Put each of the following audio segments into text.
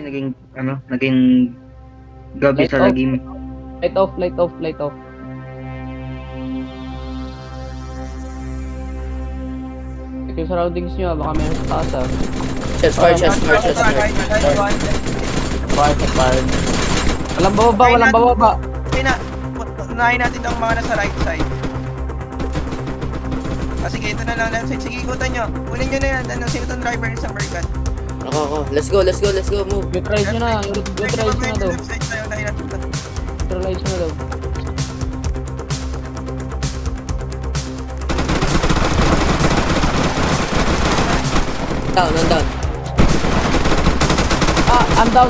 naging gabi Light sa off. lagim. Light off, light off, light off. Check yung surroundings nyo, baka meron sa taas ah. Shots fired, shots fired, shots fired. Fire, fire. Walang bababa, walang bababa. Unahin natin ang mga nasa right side. Sige, ito na lang left side. Sige, ikutan nyo. Kunin nyo na yan. Sino itong driver sa Mercat? Ako. Let's go, move. Neutralize nyo na, neutralize nyo na daw. Left side tayo, unahin natin ito. Neutralize nyo na daw. Down, I'm down. Ah, I'm down.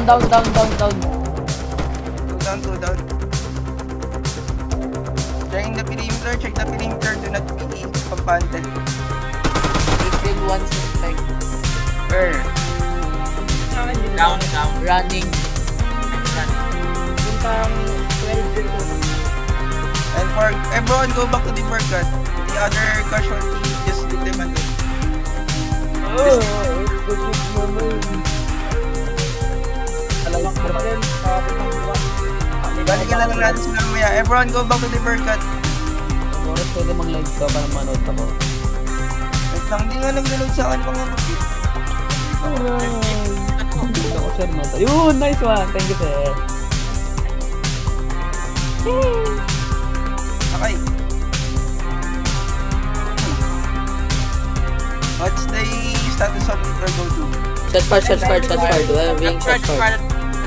Two down. Checking the perimeter, check the perimeter. Do not be kampante. Still one suspect. Where? Down. Running. And for everyone, go back to the Mercat. The other casualty, just leave them alone. Balikan na lang natin sila mamaya. Everyone, go back to the Mercat. Oras pwede mag-live ka para manood ako. Wait lang, di nga nag-load sa akin mga mag-view. Hindi ako sir no. Yun, nice one. Thank you sir. Okay. What's the status of the go to? Shots fired. Well, being shots fired.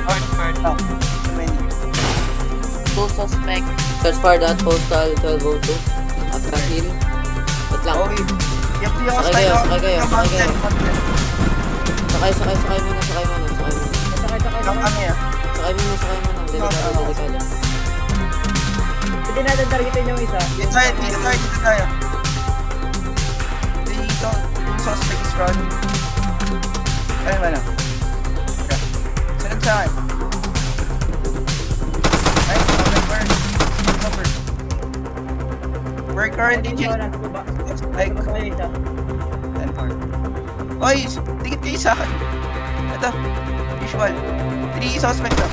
Oh, too many. Two suspect. Shots fired at postal 1202. At the hill. Wait lang. Okay. Yep, di ako Sakay kayo, style. sakay kayo, sakay kayo. Mountain. Sakay muna. Lang kami ah. Sakay muna. Delikado. Hindi natin targetin yung isa. Dito tayo. Dito, yung suspect is running. Ayun ba na? Sunod sa akin. Ay, cover. We're currently like 10-4. Oy, dikit kayo sa akin. Ito, visual. 3 suspect na.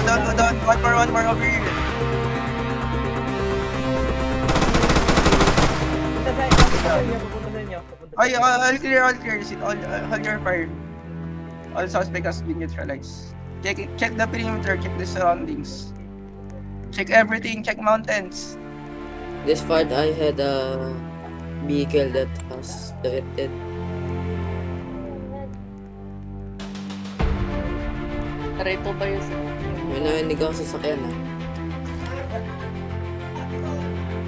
Down. Go down. One more over here. Ay, all clear. Hold your fire. All suspect has been neutralized. Check the perimeter, check the surroundings. Check everything, check mountains. This part I had a vehicle that was directed. Reto ba yun? May narinig ako sa sakyan ah.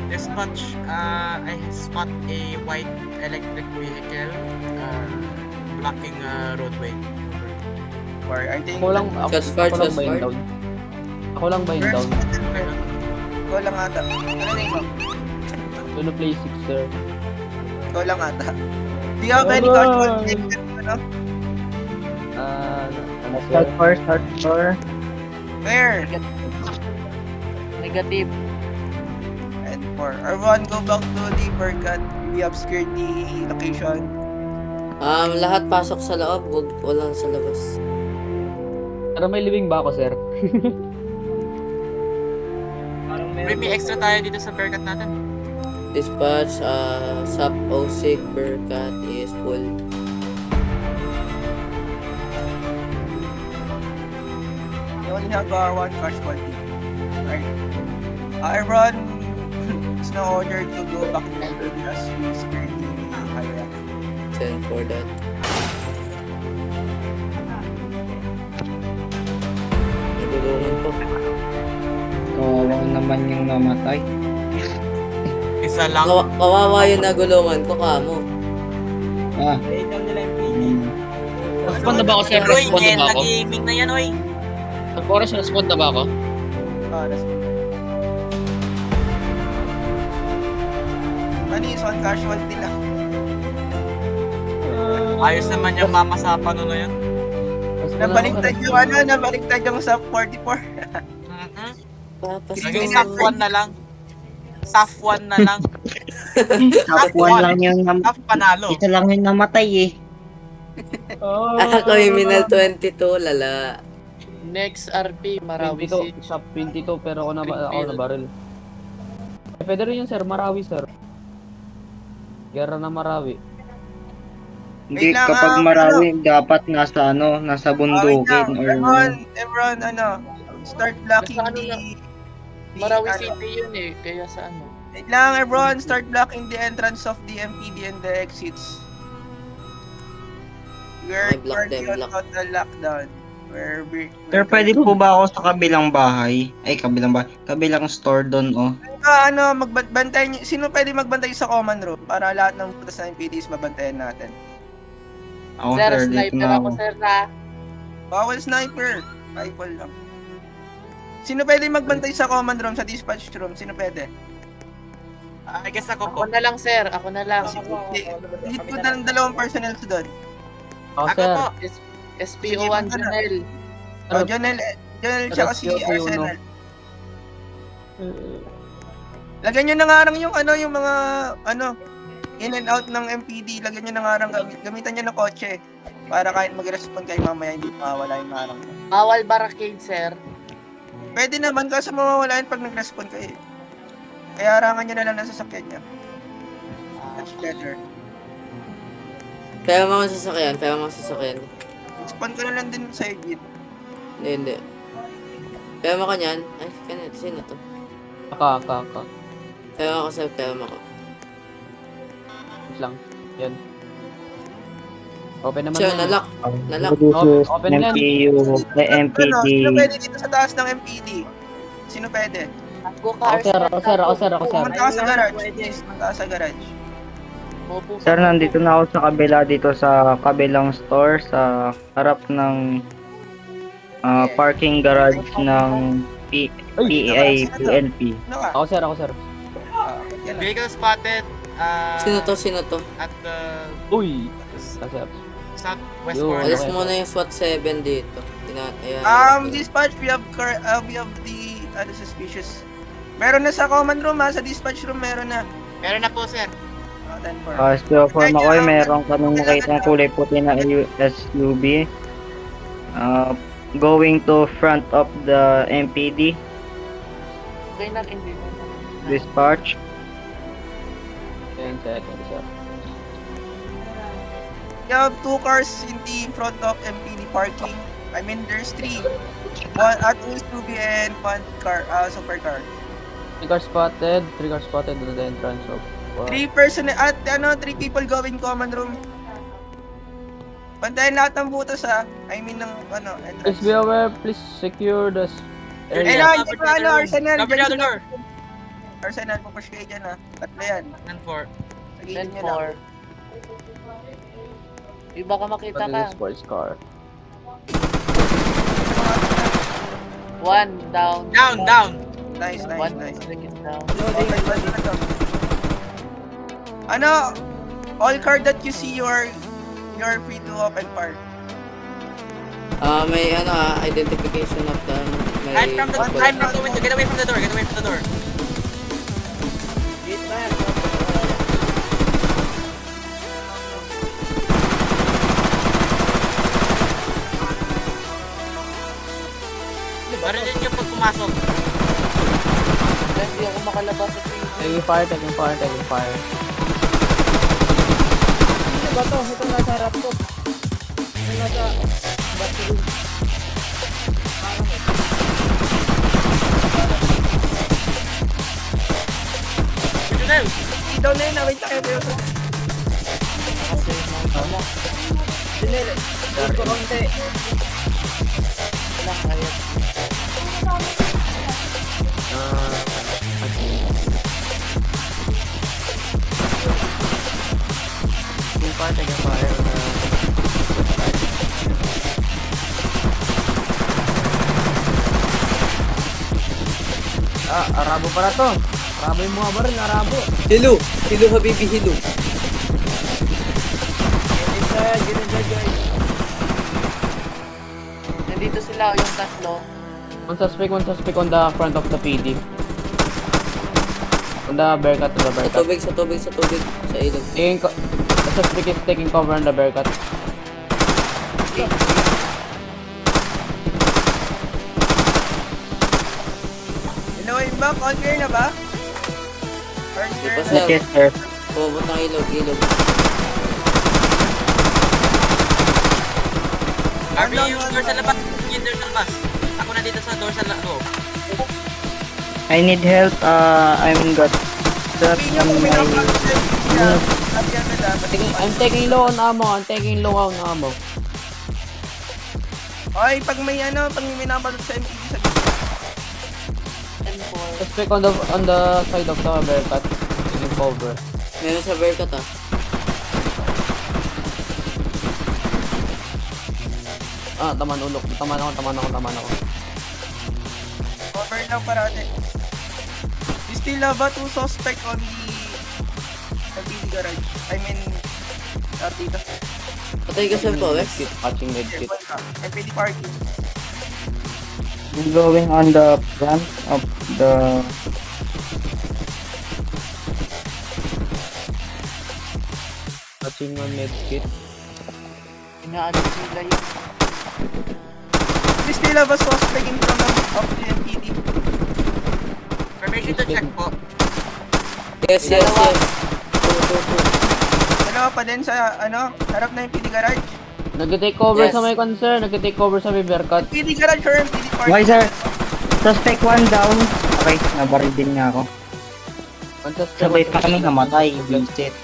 Dispatch, I spot a white electric vehicle blocking roadway. Or I think... Ako lang Shots fired. ba yung down? Ako lang ba yung down? Go lang ata. Ano na yun? Luna play 6 sir. Go lang ata. Do you have any casualty? Ano? Start for. Where? Negative. And for everyone, go back to the Mercat. We obscured the location. Lahat pasok sa loob, wala sa labas. Pero may living ba ako sir? May extra tayo dito sa Berkat natin. Dispatch, SAP 06 Berkat is full. We only have one casualty. Right. Everyone is now ordered to go back to the building as we secure the high rank. 10 for that. Nagulungan po. Kawawa naman yung namatay. Isa lang. Kawawa yung nagulungan ko kamo. Ah. Respond na ba ako, sir? Roy, Respond na ba ako? gaming na yan, oy. Nag-oras na respond na ba ako? That's Manis, one casualty lang. Ayos naman yung mama sa panuno yun. Nabaliktad yung sa 44. Papas Naging top 1 na lang. Tough 1 na lang. Top 1 lang yung Tough panalo. isa lang yung namatay eh. Criminal 22, lala. Next RP, Marawi 22, City. shop 22, pero ako Springfield. na barrel. Pwede rin yun, sir. Marawi, sir. Gera na Marawi. Hindi Wait lang, kapag Marawi dapat nasa nasa Wait bundukin lang. or Everyone, start blocking Basta ano Marawi the, City yun eh, kaya sa ano. Wait lang, everyone, start blocking the entrance of the MPD and the exits. We're Okay, block currently them, on block. total lockdown. Sir, pwede po ba ako sa kabilang bahay? Ay, kabilang bahay. Kabilang store doon, oh. Magbantay niyo. Sino pwede magbantay sa common room para lahat ng putas na MPDs mabantayan natin? Ako, Sir, sir, dito sniper na ako, ako. sir na. Bawal sniper. Rifle lang. Sino pwede magbantay sa common room, sa dispatch room? Sino pwede? I guess ako po. Ako na lang, sir. Ako na lang. Lead po ng dalawang personnel doon. Ako, Ako sir. po. SPO1 Sige, Janel. O, Jonel tsaka si Rescue po Arsenal. yun, Lagyan nyo na nga lang yung yung mga, in and out ng MPD. Lagyan nyo na nga lang, gamitan nyo ng kotse. Para kahit mag-respond kayo mamaya, hindi mawawala yung harang. Bawal barricade, sir. Pwede naman, kaso mawawala yun pag nag-respond kayo. Kaya harangan nyo na lang ng sasakyan nyo. That's better. Kaya mga sasakyan. Respond ko na lang din sa exit. Hindi. Kaya mo kanyan. Ay, kanyan. Sino to? Aka. Kaya mo sir. Wait lang. Yan. Open naman Sure, na. nalock. Nalock. This is Open yan. MPU, MPD. Sino pwede dito sa taas ng MPD? Sino pwede? Ako Ako, sir. Pumunta ka sa garage. Please, pumunta ka sa garage. Sir, nandito na ako sa kabila dito sa kabilang store sa harap ng parking garage ng PEI PNP. Ano ka? Ako, sir. Yan lang. Vehicle spotted Sino to? at the Uy. Ako, sir. southwest Yo, corner. Alis Okay. muna yung SWAT 7 dito. Ayan. Dispatch, we have the suspicious. Meron na sa common room sa dispatch room meron na. Meron na po, sir. 10-4. Still form ako meron kaming nakita ng kulay puti na SUV. Going to front of the MPD Okay na, hindi. dispatch. Yan, sir. We have 2 cars in the front of MPD parking. I mean, there's 3. One at SUV and 1 car, supercar. 3 cars spotted to the entrance of 3 person at 3 people going common room. Bantayan lahat ng butas I mean ng entrance. Please be aware, please secure the Eh, area. Arsenal. Cover the other door. Arsenal, pupush kayo dyan Tatlo yan. 10-4. Sa gilid nyo lang. 10-4. Iba ka makita Pati ka. yung sports car. 1 down. Down. Nice. 1 second down. Okay, pwede na to. All card that you see, you're free to open fire. May identification of the Hide from the window. Get away from the door. Gate ba yan? Barilin niyo pag pumasok. Hindi ako makalabas sa TV. Taking fire. Sino ba to? Itong nasa harap ko. Itong nasa battery. Junel. Down na yun wait lang kayo. Sinil. Wait ko konti. Lang, ayun. Taking fire. Arabo pala to. Arabo yung mga baril, Arabo. Hilo habibi, hilo. Guys. Nandito sila, yung tatlo. One suspect on the front of the PD. On the bearcat, on the Sa bearcat. tubig, sa tubig, sa tubig. Sa ilog. The suspect is taking cover on the bearcat. Hello, I'm back. All clear na ba? All Di clear pa, na. sir. Yes, sir. Pumunta ng ilog, ilog. Arby, yung door sa labas. Yung door sa labas. Ako na dito sa door sa loob. I need help. I'm got that Sabi niyo on kung may my... nakapag-send niya. Sabi yan na dapat. I'm taking low on ammo. I'm taking low on ammo. Ay, pag may ano, pag may napalot sa MPD sa Suspect on the side of the bearcat. Taking cover. Meron sa Vercat ah. Taman ulo. Taman ako. cover lang parate. We still have two suspect on the MPD garage. I mean, dito. Patay ka sa Powers. Patching medkit. Careful ka. MPD parking. I'm going on the front of the... Patching on medkit. Inaano sila yun. We still have a suspect in front of the MPD. Permission to check po. Yes, yes, yes. Dalawa pa din sa, harap na MPD garage. Nag-take cover Yes. sa may concern. Nag-take cover sa may bearcat. MPD garage or MPD parking? Why, sir? Suspect 1 down. Okay, nabaril din nga ako. One suspect. Sabay pa kami namatay. Vincent.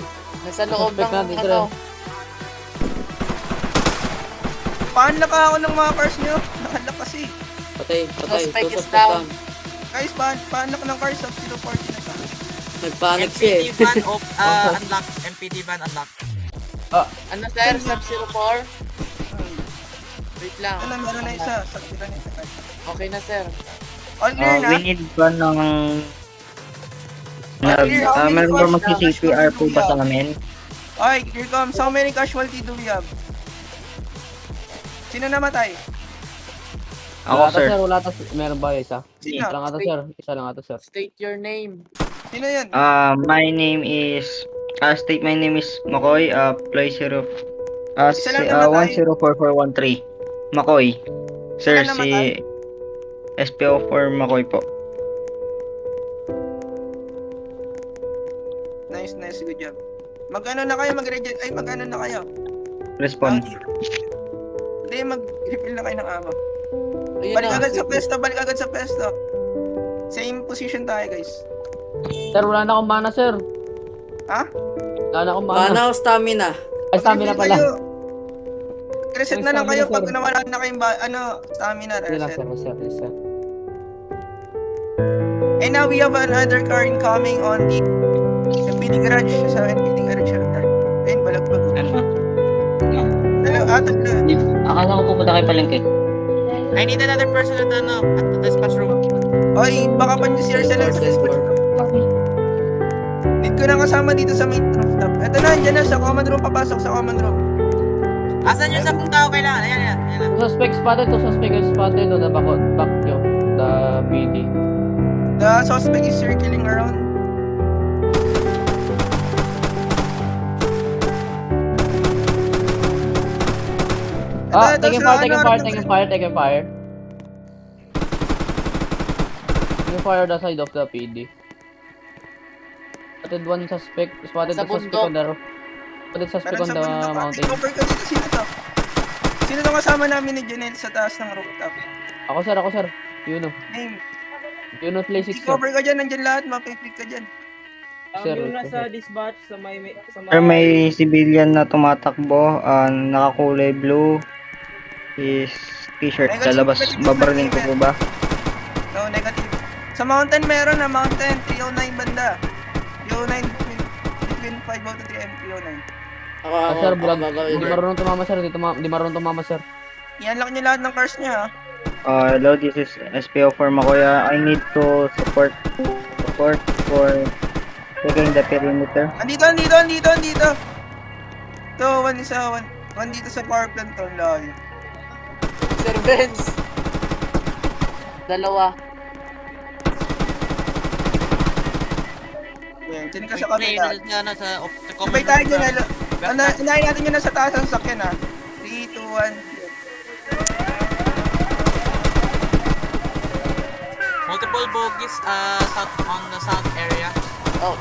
Nasa loob Suspect ng na dito ano. Paanlak ako ng mga cars nyo. Nakalak kasi. Patay, patay. Suspect Two is suspect down. down. Guys, paanlak ng cars of 040 na tayo. Nagpanic siya eh. MPD van off, unlock. MPD van unlock. Ano sir? Sub-04? Wait lang. Meron na isa. Sakita na isa. Okay na sir. All clear na. We need ba ng... Meron ba mag-CPR po ba sa amin? Okay, here comes. How many casualty do we have? Sino namatay? Ako, sir. Wala ta, meron ba isa? Sino? Isa lang ata, sir. Isa lang ata, sir. State your name. Sino yun? My name is... state my name is Makoy. Play 0... Isa lang namatay. 104413. Makoy. Sir, Isa lang namatay. si... SPO4 Makoy po. Nice, good job. Mag-ano na kayo, mag-reject, ay mag-ano na kayo. Respond. Hindi, mag-refill na kayo ng ammo. Ayun Balik na. agad sa pwesto, balik agad sa pwesto. Same position tayo, guys. Sir, wala na akong mana, sir. Ha? Wala na akong mana. Mana o stamina? Ay, stamina Mag-refill pala. kayo. Reset na lang Stamina, kayo pag sir. nawala na kayong stamina, Sige lang, reset. sir. And now we have another car incoming on the MPD garage. Sa MPD garage. Ayun, balagbag. Ano? Tatlo. Akala ko pupunta kayo palengke. I need another person at ano, at the dispatch room. Oy, baka pa si Arcel lang sa dispatch. Need ko na kasama dito sa main rooftop. Ito na, andyan na sa command room. Papasok sa command room. Asan yung 10 tao kailangan? Ayan. Suspect spotted on the back nyo. The PD. The suspect is circling around. Ito, Taking sa fire. ano, Taking fire the side of the PD. Spotted one suspect. Spotted Sa the suspect bundok. on the roof. Spotted suspect Meron on sa the bundok. mountain. Cover ka dito. Sino to? Sino to kasama namin ni Janelle sa taas ng rooftop? Ako, sir. Name. Play 6, sir. Cover ka dyan. Nandyan lahat. Mapipig ka dyan. Sir, Yung sir. nasa dispatch sa may Sir, may civilian na tumatakbo. Nakakulay blue. Is t-shirt sa labas. Babarilin ko po ba? No, negative. Sa mountain meron na. Mountain. 309 banda. 309 between 503 and 309. Ako, Sir, bulag. babaw Hindi marunong tumama, sir. I-unlock niyo lahat ng cars niya, ha? Hello, this is SPO4 Makoya. I need to support for taking the perimeter. Andito. Ito, one dito sa power plant to. Layo. Sir Benz. Dalawa. Yeah, dyan ka sa Play kabila. na sa common Sabay tayo room. dyan. Unahin natin yun nasa taas ng sakyan ha. 3, 2, 1. Multiple bogies south on the south area. Ouch.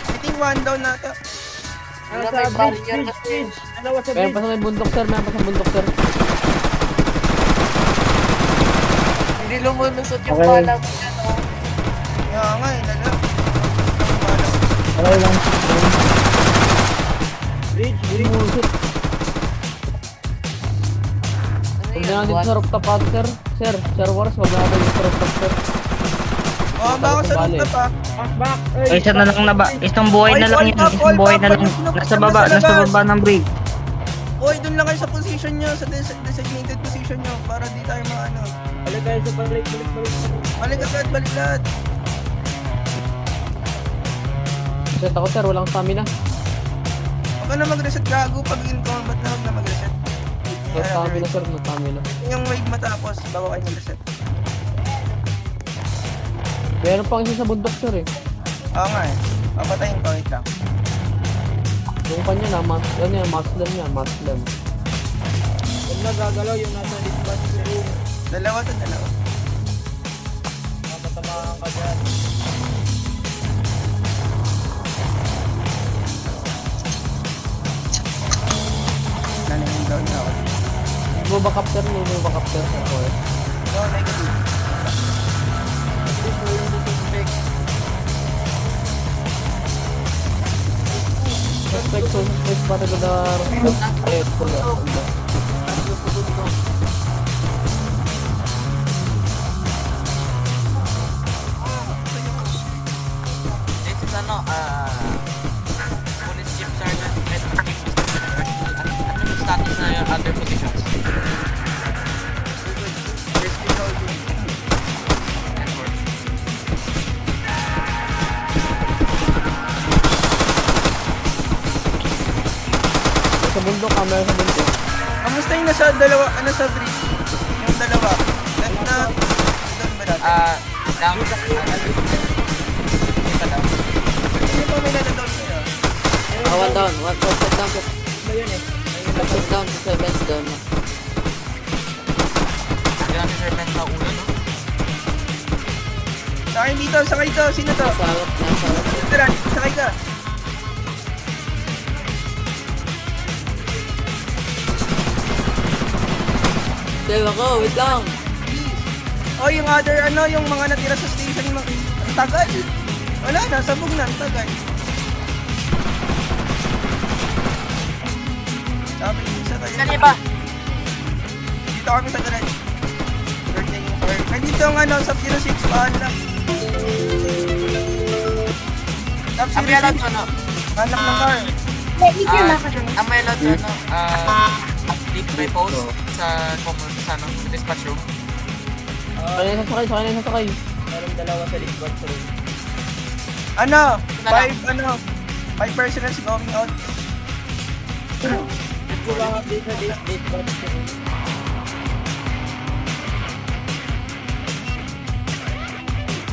I think 1 down na ito. Ano Wala, sa may bridge, barrier bridge, kasi. bridge. Dalawa sa Meron pa bridge. sa may bundok, sir. Meron pa sa bundok, sir. Hindi lumulusot yung Okay. bala mo yan, oh. Kaya nga eh, lalo. Okay lang. Bridge, bridge. Bullshit. Ano Huwag yan? na natin What? sa rooftop ata, sir. Sir Wars, huwag na natin sa rooftop, sir. Oh, baka sa Bali. rooftop ha. Back. Ay, isa na lang na ba? Isang buhay na lang yan. Isang buhay na lang. Nasa baba ng bridge. Oy, dun lang kayo sa position nyo, sa designated position nyo, para di tayo maano. Balik tayo sa balik. Balik agad, balik lahat. Set ako, sir. Walang stamina. Huwag ka na mag-reset gago pag in combat na huwag na mag-reset. No stamina, sir. No stamina. Yung wave matapos, bago kayo mag-reset. Meron pang isa sa bundok, sir, eh. Oo nga eh. Papatayin ko, wait lang. Yung kanya na, ano yan, Muslim yan, Muslim. Huwag na gagalaw yung nasa dispatch room. Dalawa to, dalawa. Matatamaan ka dyan. Nanayang down na ako. Mo ba capture? Mo ba capture, sir? Okay. No, negative. Suspect, so suspect pa rin na ayun, pula. This is Police Chief Sergeant and Chief Ano yung status na yung other positions? Network. Sa bundok, camera sa bundok. Kamusta yung nasa dalawa, sa bridge? Yung dalawa. Doon ba natin? Down. Dito daw. Hindi pa may nanadown kayo. One down. One suspect down. Ba yun eh? Suspect down. Suspect down. Diyan si Sir Ben sa ulo, no? Sakay dito, sakay dito. Sino to? Nasa harap. Tara, sakay ka. Save ako. Wait lang. Oh, yung other, yung mga natira sa station, ang tagal. Wala na, sabog na, ang tagal. Sabi yung isa tayo. Kani ba? Dito kami sa garage. We're taking fire. Nandito ang sa 06, paan lang. Top Ang may allowed 06, ano? anak ng car. Ang may allowed ano? Deep by post sa common sa dispatch room. Sakay na sasakay. Meron dalawa sa dispatch room. 5 personals going out. Diba nga dito sa dispatch room?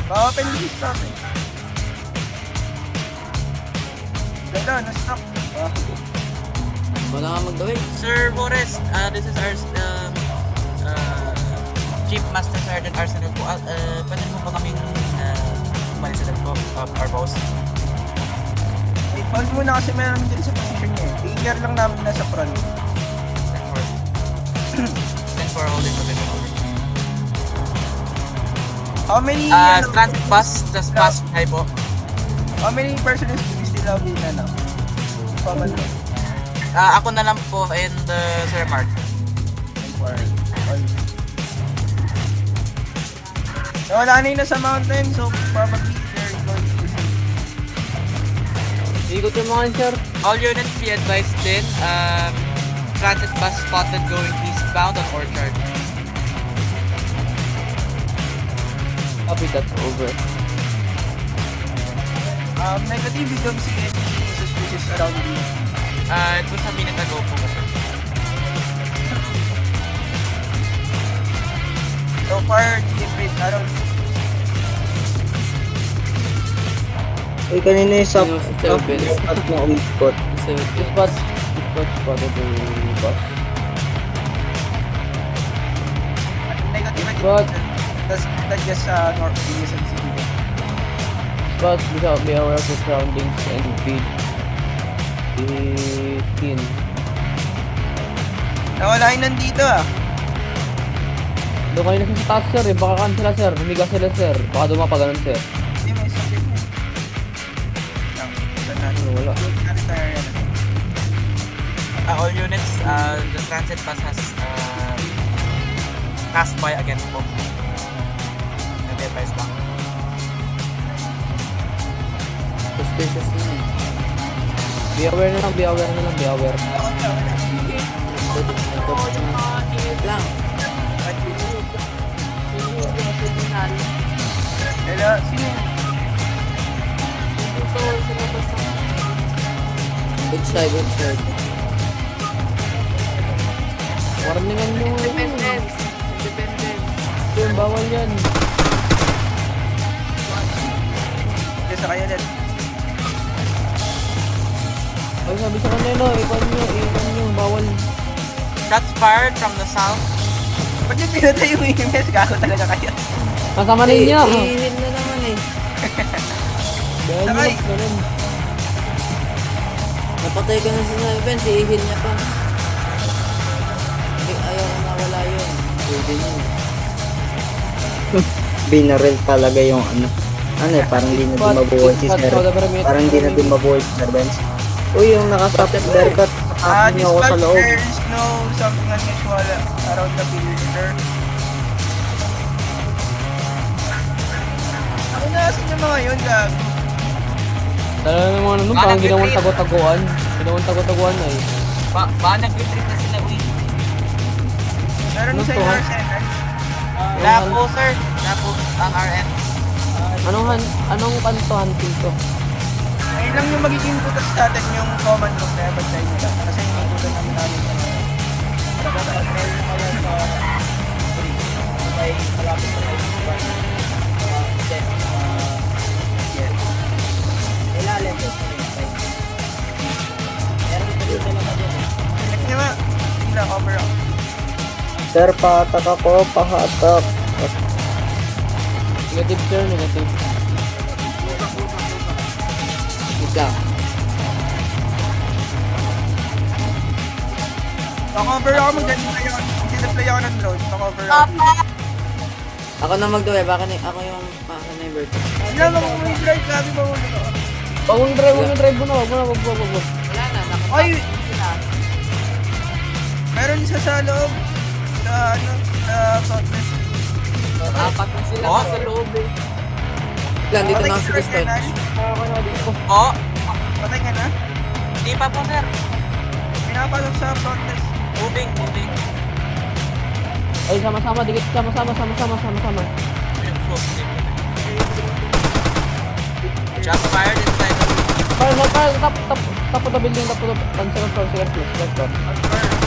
Open this stop eh. Ganda, na-stop. Wala nga magdawin. Sir Boris, this is our Chief Master Sergeant Arsenal po. Pwede mo ba kaming umalis sa po, our post? Hold muna kasi meron din sa position niya eh. Figure lang namin nasa front. Thanks for holding position. How many, Transit bus, just pass by po. how many personals do we still have in Paman mo? Ako na lang po and Sir Mark. So, wala na yun nasa mountain, so probably they're going to pursue. Ikot yung mga yun, sir. All units be advised din. Transit bus spotted going eastbound on Orchard. Copy that, over. Negative, we don't see any suspicious around the... It was a minute ago po kasi. So far, GFA, around Uy, kanina yung sub Yung sa Benz. at na umikot. Sa Spot spotted the boss. negative But- That's just North Quezon City. Spot, be aware of the surroundings and feed. 18. Nawala yung nandito Doon kayo na sa taas sir eh, baka kan sila sir, humiga sila sir, baka dumapaganon sir. Hindi, may subject na. Lang, saan natin? Wala. Retire yan. All units, the transit bus has passed by again po. Nag-advise lang. Suspicious na eh. Be aware na lang, be aware na lang, be aware. Wait lang. Hello, sino yun? Good side, good side. Warningan nyo. Independence. Independence. Yun, bawal yan. Hindi, sa kayo din. Ay sabi sa kanila, ikon nyo, bawal. Shots fired from the south. Ba't yung pinatay yung EMS? Gago talaga kayo. Kasama ninyo. Ihin na naman eh. Dahil Sakay. nilok na rin. Napatay ko na si Benz, ihin niya pa. Hindi, ayaw ko mawala yun. Pwede yun. Binaril talaga yung ano. Ano eh, parang di na din mabuhay si Sir. Parang di na din mabuhay si Sir Benz. Uy, yung nakasapit haircut. Nakasapit niyo ako sa Despite loob. there is no something unusual around the perimeter. Ako na, saan yung mga yun, gag? Dala na mga nandun, parang ginawang tago-taguan. Ginawang tago-taguan na eh. Ba nag-retreat na sila, uy. Meron Ano sa to, inyo, ha? sir. Lapo, sir. Lapo ang RN. Anong kantohan dito? Ayun lang yung magiging putas natin yung command room na bantay nila. Kasi yung putas namin Check nyo nga. Tingnan, cover up. Sir, pahatak ako, pahatak. Negative sir, negative. Wait lang. Pa-cover ako, mag-deploy ako ng drone. Pa-cover ako. Ako na mag-daway, baka ako yung bird. Hindi naman kung may drive, grabe ba ulit ako. Huwag mong drive mo na, wag mo na, wag. Wala na, Ay! sila. Meron isa sa loob. Sa Southwest. Apat na sila Oh. sa loob eh. Lang, dito Patay na ka ako sa na, start. Kenan? Oh, Patay ka na? di pa po, sir. Pinapasok sa Southwest. Moving. Ay, sama-sama, dikit, sama-sama. Shots fired inside the Fire, top of the building, top of the, second floor, second floor.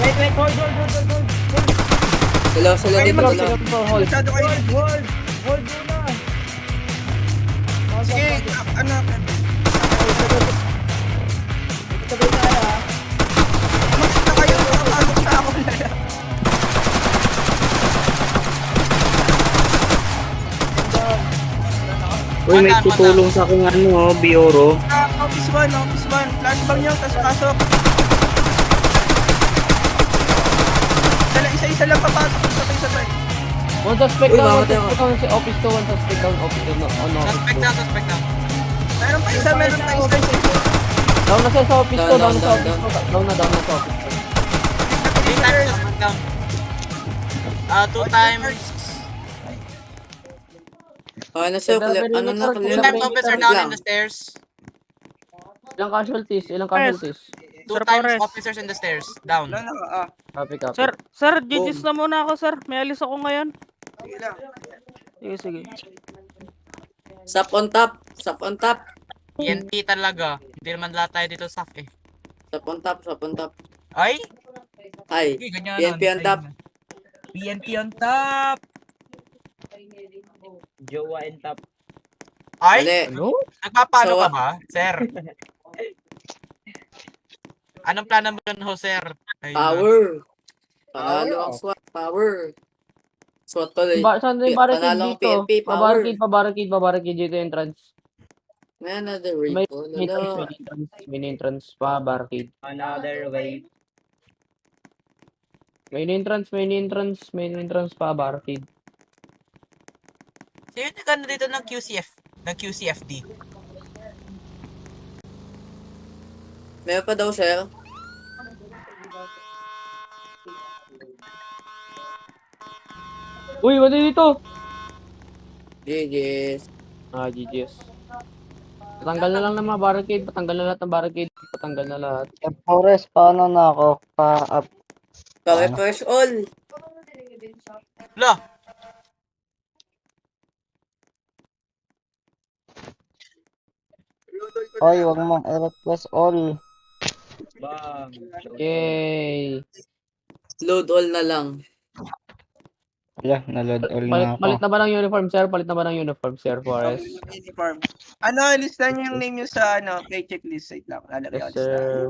Wait, hold. Dalawa sila dito, dalawa. Second floor, hold. Masyado kayo. Hold muna. Sige, ano? Sabay tayo ha. Makita kayo. Nakapasok na ako na. Uy, may tutulong sa aking ano, Bioro. Office 1. Flashbang nyo, tapos pasok. Isa-isa lang papasok. Sabay-sabay. One suspect Uy, down, mamatay ako. office to, one suspect down, office to, on office Suspect to. down. Meron pa isa. Down na siya sa office to, down na sa Down, office to, down na sa office to. 3 times suspect down. 2 times. Okay na sir, ano na, 2 clear. times officer down in the stairs. Ilang casualties? 2 times officers in the stairs. Down. Copy. Sir, GG's na muna ako, sir. May alis ako ngayon. Sige lang. Sige. Sap on top. PNP talaga. Hindi naman lahat tayo dito saf eh. Sap on top. Ay! Hi. Ganyan. PNP on top. PNP on top! Jowa and top. Ay, Mali. Ano? nagpapano So, ka ba, sir? Anong plano mo dun, ho, sir? Ayun na. Power. Panalo ang SWAT. Power. SWAT pala eh. Saan yung barricade Panalo ang dito? PNP. Power. Pabarricade dito entrance. May another way May po. main entrance, pabarricade. Another way. Main entrance, pabarricade. Sino yung nagano dito ng QCFD? Meron pa daw, sir. Uy, wala dito! GG's. GG's. Patanggal na lang ng mga barricade, patanggal na lahat ng barricade, patanggal na lahat. Forest, paano na ako? Pa-up. Pa-refresh all. Lo, Oy, wag mong i-request all. Bang. Yay! Load all na lang. Wala, naload all na ako. Palit na ba ng uniform, sir? Palit na ba ng uniform, sir, Forest? Uniform. Ano, lista niyo yung name niyo sa pay checklist. Wait lang. Lalagay Yes, ako lista. sir.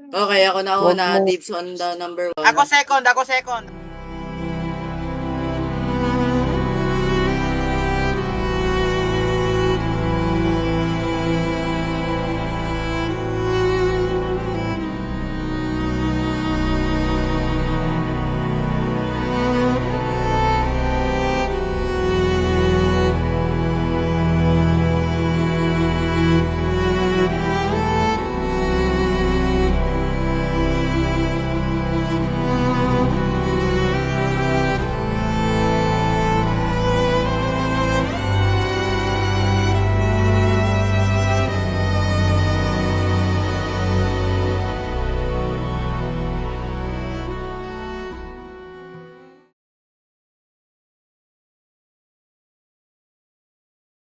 Okay, ako na Wag una. mo- Dibs on the number 1. ako second.